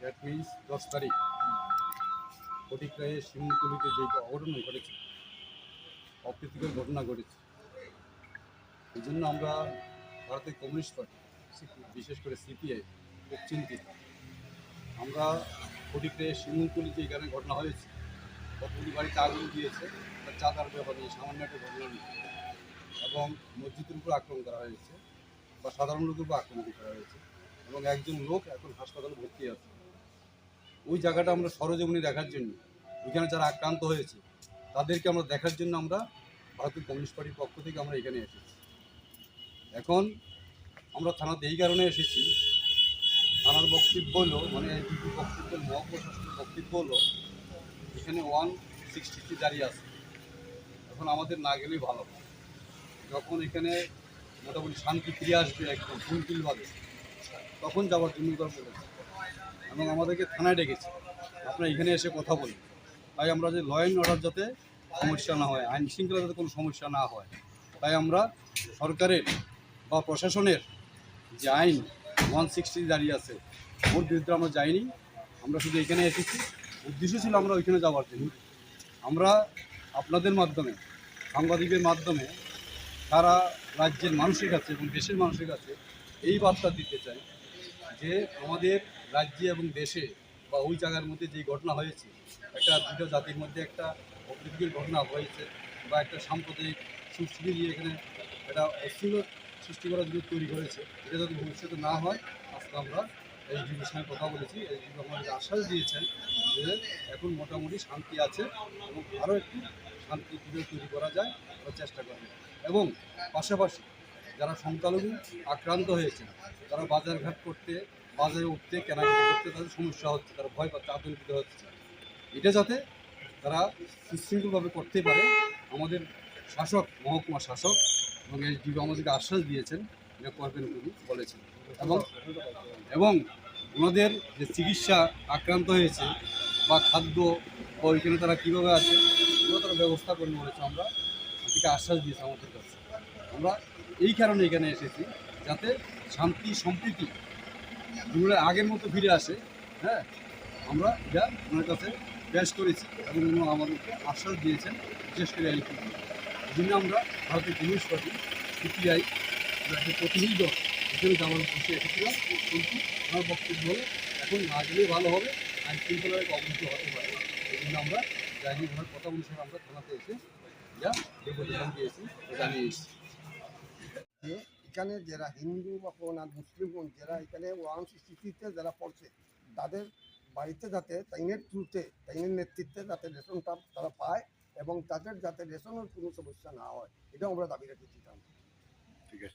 That means 10 তারিখ ফটিকরায়ে শিমুলতলিতে যে অঘটন ঘটেছে, অপ্রীতিকর ঘটনা ঘটেছে, এই জন্য আমরা ভারতের কমিউনিস্ট পার্টি বিশেষ করে সিপিআই খুব চিন্তিত। আমরা ফটিকরায়ে শিমুলতলিতে এখানে ঘটনা হয়েছে, কতগুলি বাড়িতে আগুন দিয়েছে, তার চাঁদার ব্যাপারে সামান্য একটা ঘটনা নিয়ে, এবং মসজিদের উপর আক্রমণ করা হয়েছে বা সাধারণ লোকের উপর আক্রমণ করা হয়েছে, এবং একজন লোক এখন হাসপাতালে ভর্তি আছে। ওই জায়গাটা আমরা সরজমিনে দেখার জন্য, ওইখানে যারা আক্রান্ত হয়েছে তাদেরকে আমরা দেখার জন্য আমরা ভারতীয় কমিউনিস্ট পার্টির পক্ষ থেকে আমরা এখানে এসেছি। এখন আমরা থানাতে এই কারণে এসেছি, থানার বক্তব্য হলো, মানে এসডিপির বক্তব্য, মহাপ্রশাসনের বক্তব্য হলো এখানে 163 দাঁড়িয়ে আছে। এখন আমাদের না গেলেই ভালো, যখন এখানে মোটামুটি শান্তি ফিরে আসবে একদম ফুলফিলভাবে, তখন যাওয়ার জন্য বলেছে, এবং আমাদেরকে থানায় ডেকেছে আপনারা এখানে এসে কথা বলুন। তাই আমরা যে ল অ্যান্ড অর্ডার যাতে সমস্যা না হয়, আইন শৃঙ্খলা যাতে কোনো সমস্যা না হয়, তাই আমরা সরকারের বা প্রশাসনের যে আইন 160 দাঁড়িয়ে আছে ওর বিরুদ্ধে আমরা যাইনি। আমরা শুধু এখানে এসেছি, উদ্দেশ্য ছিল আমরা ওইখানে যাওয়ার জন্য। আমরা আপনাদের মাধ্যমে, সাংবাদিকের মাধ্যমে সারা রাজ্যের মানুষের কাছে এবং দেশের মানুষের কাছে এই বার্তা দিতে চাই যে আমাদের রাজ্যে এবং দেশে বা ওই জায়গার মধ্যে যে ঘটনা হয়েছে, একটা দুটো জাতির মধ্যে একটা অপ্রীতিকর ঘটনা হয়েছে বা একটা সাম্প্রদায়িক সংস্কৃতি দিয়ে এখানে একটা অস্থির সৃষ্টি করার জন্য তৈরি করেছে, এটা যাতে ভবিষ্যতে না হয়। আজকে আমরা এইচডিবির সঙ্গে কথা বলেছি, এইচডিবি আমাদের আশ্বাস দিয়েছেন যে এখন মোটামুটি শান্তি আছে এবং আরও একটু শান্তি কীভাবে তৈরি করা যায় আমরা চেষ্টা করব। এবং পাশাপাশি যারা সংখ্যালঘু আক্রান্ত হয়েছে, তারা বাজারঘাট করতে, বাজারে উঠতে, কেনাকাটা করতে তাদের সমস্যা হচ্ছে, তারা ভয় পাচ্ছে, আতঙ্কিত হচ্ছে। এটা যাতে তারা সুশৃঙ্খলভাবে করতে পারে, আমাদের শাসক, মহকুমা শাসক এবং এসডিপি আমাদেরকে আশ্বাস দিয়েছেন, এটা করবেন উনি বলেছেন। এবং ওনাদের যে চিকিৎসা আক্রান্ত হয়েছে বা খাদ্য বা ওইখানে তারা কীভাবে আছে এগুলো তারা ব্যবস্থা করবে বলেছে, আমরা থেকে আশ্বাস দিয়েছে আমাদের কাছে। আমরা এই কারণে এখানে এসেছি যাতে শান্তি সম্প্রীতি যেগুলো আগের মতো ফিরে আসে। হ্যাঁ, আমরা এটা ওনার কাছে পেশ করেছি এবং উনি আমাদেরকে আশ্বাস দিয়েছেন, বিশেষ করে এই জন্য আমরা ভারতীয় কমিউনিস্ট পার্টি সিপিআই একটা প্রতিনিধি দল এখানে যাওয়ার বসে এসেছিলাম, কিন্তু আমার বক্তব্য হলো এখন না গেলেই ভালো হবে, আইন শৃঙ্খলার এক অবনতি হতে পারে। এই জন্য আমরা যাইনি, ওনার কথা অনুসারে আমরা থানাতে এসে যা ডেপুটেশন দিয়েছি জানিয়ে এসেছি। যে এখানে যারা হিন্দু বা কোন মুসলিম যারা এখানে 163-তে যারা পড়ছে, তাদের বাড়িতে যাতে তাইনের থ্রুতে, তাইনের নেতৃত্বে যাতে রেশনটা তারা পায় এবং তাদের যাতে রেশনের কোনো সমস্যা না হয়, এটাও আমরা দাবি রেখেছি। ঠিক আছে।